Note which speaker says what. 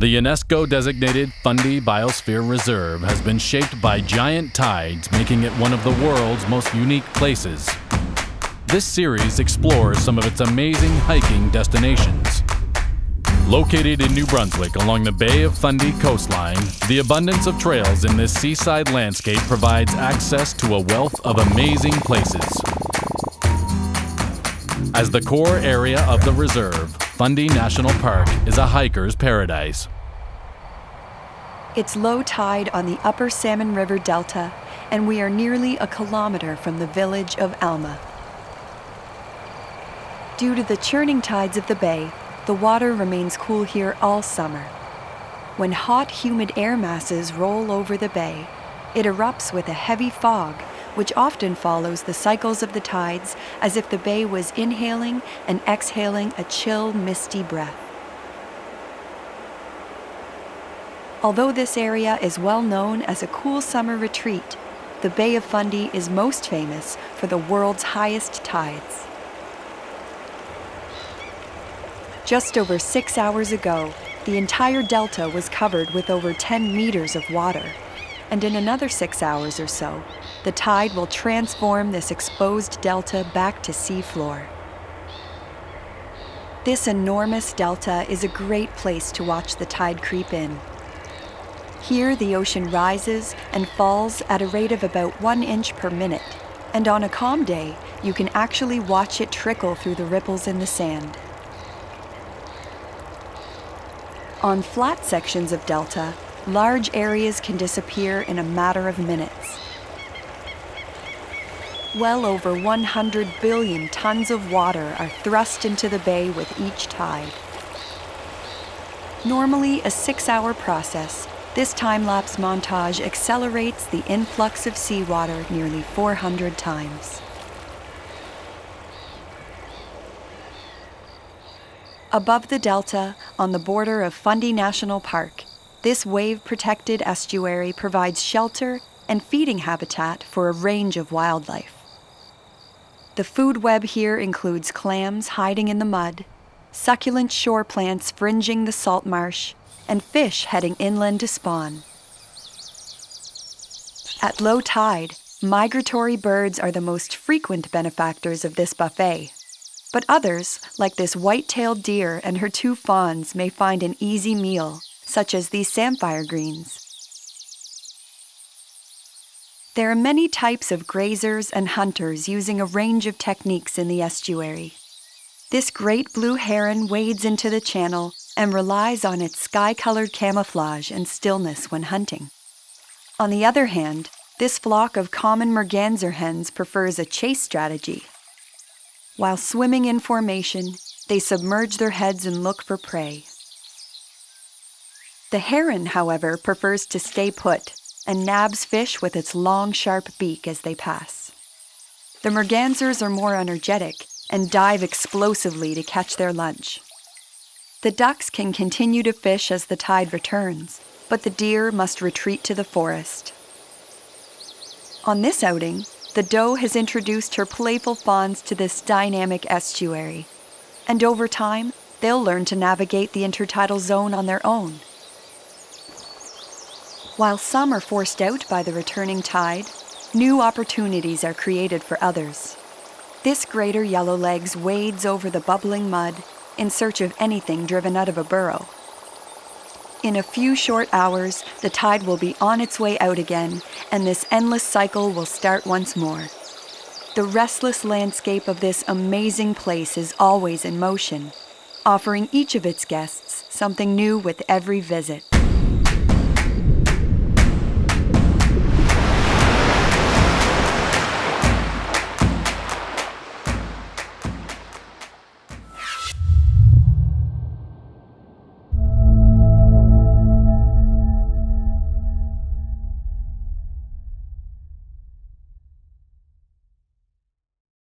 Speaker 1: The UNESCO-designated Fundy Biosphere Reserve has been shaped by giant tides, making it one of the world's most unique places. This series explores some of its amazing hiking destinations. Located in New Brunswick along the Bay of Fundy coastline, the abundance of trails in this seaside landscape provides access to a wealth of amazing places. As the core area of the reserve, Fundy National Park is a hiker's paradise.
Speaker 2: It's low tide on the upper Salmon River Delta, and we are nearly a kilometer from the village of Alma. Due to the churning tides of the bay, the water remains cool here all summer. When hot, humid air masses roll over the bay, it erupts with a heavy fog, which often follows the cycles of the tides as if the bay was inhaling and exhaling a chill, misty breath. Although this area is well known as a cool summer retreat, the Bay of Fundy is most famous for the world's highest tides. Just over 6 hours ago, the entire delta was covered with over 10 meters of water, and in another 6 hours or so, the tide will transform this exposed delta back to seafloor. This enormous delta is a great place to watch the tide creep in. Here, the ocean rises and falls at a rate of about 1 inch per minute, and on a calm day, you can actually watch it trickle through the ripples in the sand. On flat sections of delta, large areas can disappear in a matter of minutes. Well over 100 billion tons of water are thrust into the bay with each tide. Normally a 6-hour process, this time-lapse montage accelerates the influx of seawater nearly 400 times. Above the delta, on the border of Fundy National Park, this wave-protected estuary provides shelter and feeding habitat for a range of wildlife. The food web here includes clams hiding in the mud, succulent shore plants fringing the salt marsh, and fish heading inland to spawn. At low tide, migratory birds are the most frequent benefactors of this buffet. But others, like this white-tailed deer and her 2 fawns, may find an easy meal, such as these Samfire Greens. There are many types of grazers and hunters using a range of techniques in the estuary. This great blue heron wades into the channel and relies on its sky-colored camouflage and stillness when hunting. On the other hand, this flock of common Merganser hens prefers a chase strategy. While swimming in formation, they submerge their heads and look for prey. The heron, however, prefers to stay put and nabs fish with its long, sharp beak as they pass. The mergansers are more energetic and dive explosively to catch their lunch. The ducks can continue to fish as the tide returns, but the deer must retreat to the forest. On this outing, the doe has introduced her playful fawns to this dynamic estuary, and over time, they'll learn to navigate the intertidal zone on their own. While some are forced out by the returning tide, new opportunities are created for others. This greater yellowlegs wades over the bubbling mud in search of anything driven out of a burrow. In a few short hours, the tide will be on its way out again, and this endless cycle will start once more. The restless landscape of this amazing place is always in motion, offering each of its guests something new with every visit.